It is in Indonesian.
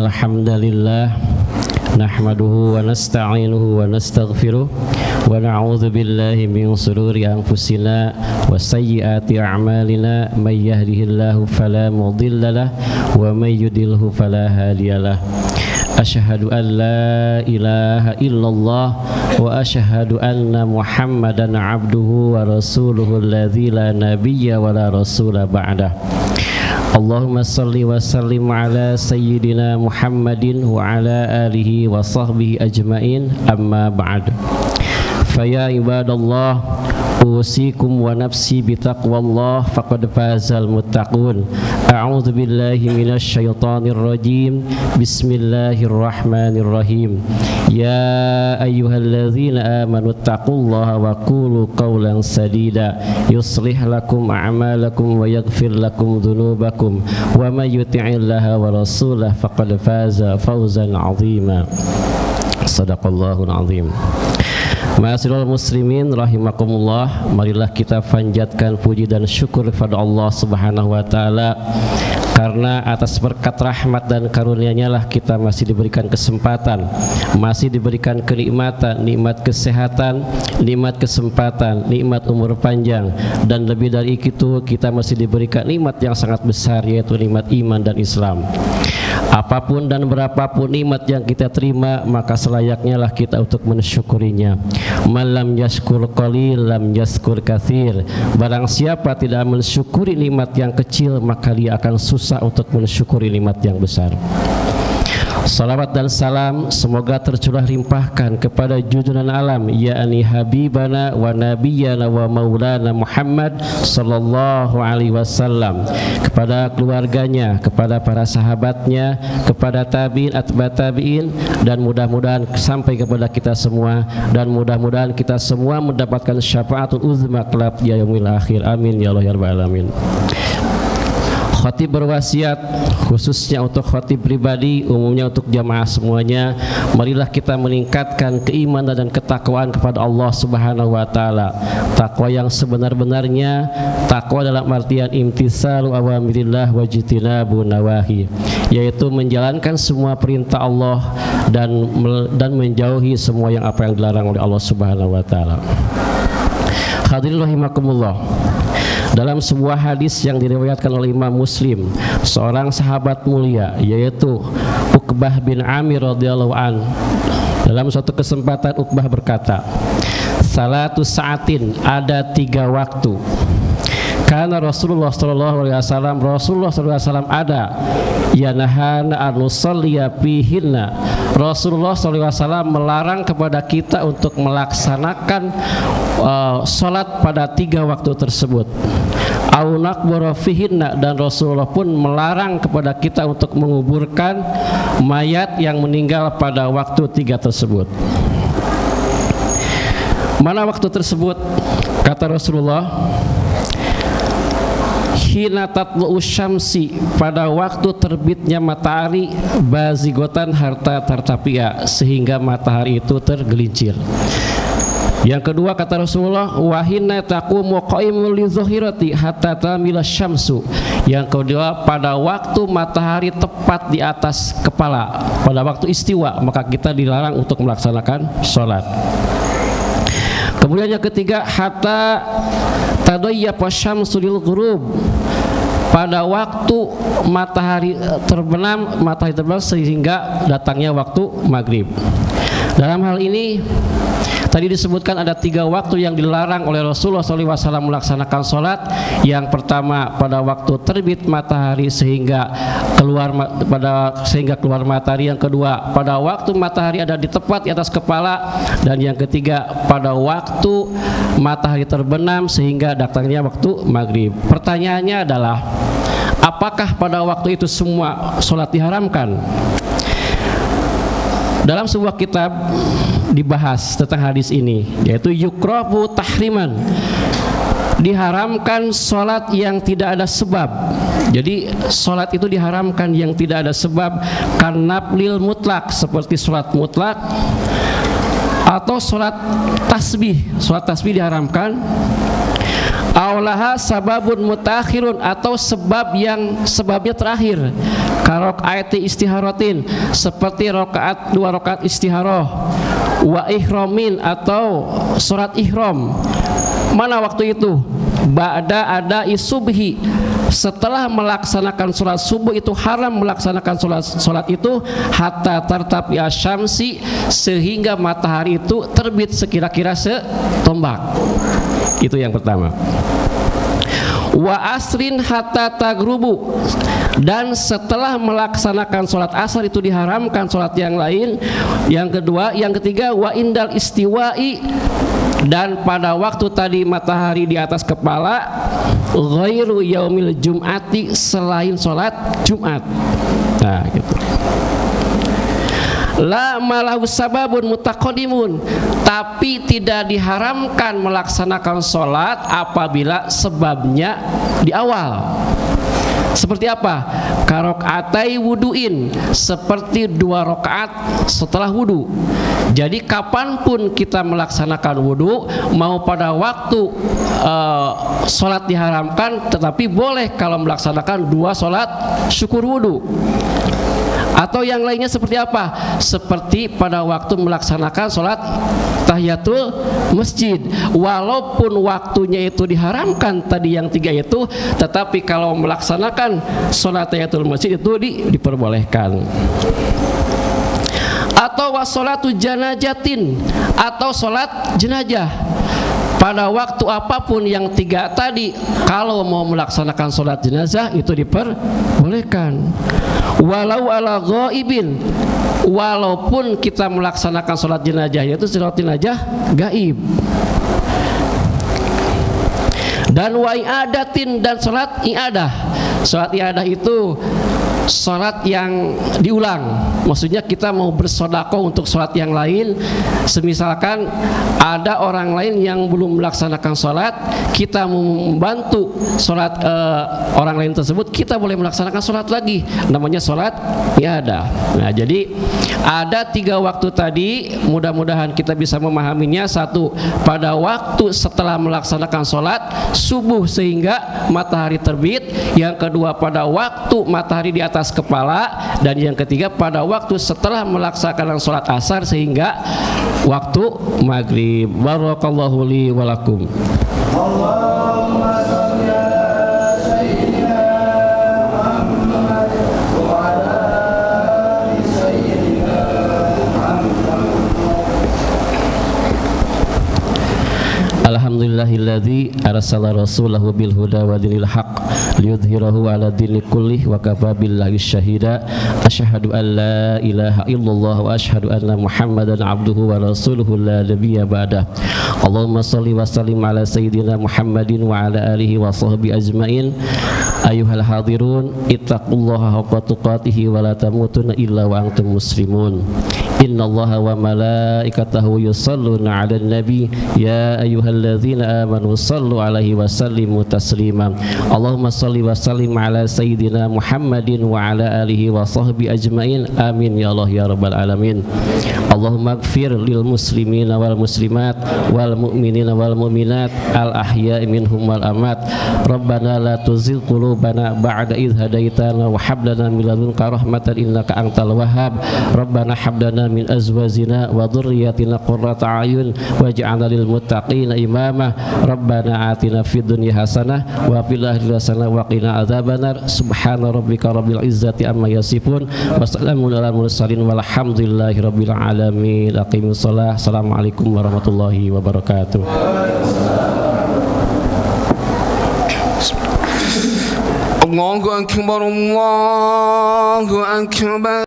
Innal hamdalillah nahmaduhu wa nasta'inuhu wa nastaghfiruh wa na'udzu billahi min shururi anfusina wa sayyiati a'malina may yahdihillahu fala mudhillalah wa may yudlilhu fala hadiyalah. Asyhadu an la ilaha illallah wa asyhadu anna Muhammadan abduhu wa rasuluhu alladzi la nabiyya wa la rasula ba'dah. Allahumma salli wa sallim ala sayyidina Muhammadin wa ala alihi wa sahbihi ajmain, amma ba'd. Faya ibadallah, usikum wa nafsi bitaqwallah faqad fazal muttaqun. A'udzu billahi minasy syaithanir rajim. Bismillahirrahmanirrahim. Ya ayyuhalladzina amanu taqullaha wa qulu qawlan sadida yuslih lakum a'malakum wa yaghfir lakum dhunubakum wa may yuti'illaha wa rasulahu faqad faza fawzan 'azima. Shadaqallahul 'azim. Ma'asyiral muslimin rahimakumullah, marilah kita panjatkan puji dan syukur kepada Allah Subhanahu wa taala, karena atas berkat rahmat dan karunia-Nya lah kita masih diberikan kesempatan, masih diberikan kenikmatan, nikmat kesehatan, nikmat kesempatan, nikmat umur panjang, dan lebih dari itu kita masih diberikan nikmat yang sangat besar, yaitu nikmat iman dan Islam. Apapun dan berapapun nikmat yang kita terima, maka selayaknya lah kita untuk mensyukurinya. Man lam yashkur qalil lam yashkur katsir. Barang siapa tidak mensyukuri nikmat yang kecil, maka dia akan susah untuk mensyukuri nikmat yang besar. Salawat dan salam semoga tercurah limpahkan kepada junjungan alam, yakni Habibana wa Nabiyyana wa Maulana Muhammad sallallahu alaihi wasallam, kepada keluarganya, kepada para sahabatnya, kepada tabi'in, atba' tabi'in, dan mudah-mudahan sampai kepada kita semua, dan mudah-mudahan kita semua mendapatkan syafaatul uzma kelak yaumil akhir. Amin ya Allah ya rabbal alamin. Khatib berwasiat khususnya untuk khatib pribadi, umumnya untuk jamaah semuanya, marilah kita meningkatkan keimanan dan ketakwaan kepada Allah Subhanahu wa taala. Takwa yang sebenar-benarnya, takwa dalam artian imtisalu awamirillah wa jitinabu nawahi, yaitu menjalankan semua perintah Allah dan menjauhi semua yang apa yang dilarang oleh Allah Subhanahu wa taala. Hadirin rahimakumullah. Dalam sebuah hadis yang diriwayatkan oleh Imam Muslim, seorang sahabat mulia yaitu Uqbah bin Amir radhiyallahu an, dalam suatu kesempatan Uqbah berkata, salatu sa'atin, ada 3 waktu. Karena Rasulullah sallallahu alaihi wasallam ada yanahana an nusalliya fihinna. Rasulullah sallallahu alaihi wasallam melarang kepada kita untuk melaksanakan salat pada 3 waktu tersebut. Au naqbara fihinna, dan Rasulullah pun melarang kepada kita untuk menguburkan mayat yang meninggal pada waktu 3 tersebut. Mana waktu tersebut? Kata Rasulullah, hina tatlu'u syamsi, pada waktu terbitnya matahari, bazigotan harta tartapia, sehingga matahari itu tergelincir. Yang kedua kata Rasulullah, wahina taqumu qaimul lidzuhirati hatta tamila syamsu. Yang kedua, pada waktu matahari tepat di atas kepala, pada waktu istiwa, maka kita dilarang untuk melaksanakan sholat. Kemudian yang ketiga, hatta tadayyafa syamsu lil ghurub, pada waktu matahari terbenam sehingga datangnya waktu maghrib. Dalam hal ini tadi disebutkan ada 3 waktu yang dilarang oleh Rasulullah SAW melaksanakan sholat. Yang pertama pada waktu terbit matahari sehingga keluar matahari. Yang kedua pada waktu matahari ada di tepat di atas kepala. Dan yang ketiga pada waktu matahari terbenam sehingga datangnya waktu maghrib. Pertanyaannya adalah, apakah pada waktu itu semua sholat diharamkan? Dalam sebuah kitab dibahas tentang hadis ini, yaitu yukrahu tahriman, diharamkan sholat yang tidak ada sebab. Jadi sholat itu diharamkan yang tidak ada sebab, kannaplil mutlak, seperti sholat mutlak, atau sholat tasbih. Sholat tasbih diharamkan, aulaha sababun mutakhirun, atau sebab yang sebabnya terakhir, karokaati istiharatin, seperti dua rakaat istiharoh, wa ihramin, atau surat ihram. Mana waktu itu? Ba'da ada isubhi, setelah melaksanakan sholat subuh itu haram melaksanakan sholat itu hatta tartapi asyamsi, sehingga matahari itu terbit sekira-kira setombak. Itu yang pertama. Wa asrin hatta tagrubu, dan setelah melaksanakan sholat asar itu diharamkan sholat yang lain. Yang ketiga wa indal istiwa'i, dan pada waktu tadi matahari di atas kepala, ghairu yaumil jum'ati, selain sholat Jumat. Nah gitu. La malahu sababun mutaqaddimun, tapi tidak diharamkan melaksanakan sholat apabila sebabnya di awal. Seperti apa? Karokaatai wuduin, seperti 2 rakaat setelah wudu. Jadi kapanpun kita melaksanakan wudu, mau pada waktu sholat diharamkan, tetapi boleh kalau melaksanakan 2 sholat syukur wudu. Atau yang lainnya seperti apa? Seperti pada waktu melaksanakan sholat tahiyatul masjid, walaupun waktunya itu diharamkan tadi yang 3 itu, tetapi kalau melaksanakan sholat tahiyatul masjid itu diperbolehkan. Atau washolatu janajatin, atau sholat jenazah. Pada waktu apapun yang 3 tadi, kalau mau melaksanakan sholat jenazah itu diperbolehkan. Walau ala ghaibin, walaupun kita melaksanakan sholat jenazah, yaitu sholat jenazah gaib. Dan wa i'adatin, dan sholat i'adah. Sholat i'adah itu sholat yang diulang. Maksudnya kita mau bersedekah untuk sholat yang lain. Semisalkan ada orang lain yang belum melaksanakan sholat, kita mau membantu sholat orang lain tersebut, kita boleh melaksanakan sholat lagi, namanya sholat i'adah. Nah jadi ada 3 waktu tadi, mudah-mudahan kita bisa memahaminya. 1, pada waktu setelah melaksanakan sholat subuh sehingga matahari terbit. Yang kedua, pada waktu matahari di atas kepala. Dan yang ketiga, pada waktu setelah melaksanakan sholat asar sehingga waktu maghrib. Barakallahu li walakum. Allahumma shalli ala sayyidina Muhammad wa ala ali sayyidina Muhammad. Alhamdulillahilladzi arsala rasulahu bil huda wa dinil haqq liyudhhirahu ala dini kullih wa kafa billahi syahida. Asyhadu an la ilaha illallah wa asyhadu anna Muhammadan abduhu wa rasuluhu la nabiyya ba'dah. Allahumma shalli wa sallim ala sayyidina Muhammadin wa ala alihi wa sahbihi ajmain. Ayuhal hadirun, ittaqullaha haqqa tuqatih wa la tamutunna illa wa antum muslimun. Innallaha wa malaikatahu yusalluna 'alan nabi ya ayyuhalladzina amanu sallu 'alaihi wa sallimu taslima. Allahumma shalli wa sallim ala sayyidina Muhammadin wa ala alihi wa sahbihi ajmain. Amin ya Allah ya rabbal alamin. Allahumma ighfir lil muslimina wal muslimat wal mu'minina wal mu'minat al ahya'i minhum wal amat. Rabbana la tuzigh qulubana ba'da idh hadaitana wa hab lana min ladunka rahmatan innaka antal wahhab. Rabbana hab lana min azwajina wa dhurriyyatina qurrata a'yun waj'alna lil muttaqina imama. Rabbana atina fid dunya hasanah wa fil akhirati hasanah wa qina adzabannar. Subhana rabbika rabbil izzati amma yasifun wa salamun alal mursalin walhamdulillahi rabbil alamin. Aqimus shalah. Assalamualaikum warahmatullahi wabarakatuh. Allahu akbar, Allahu akbar.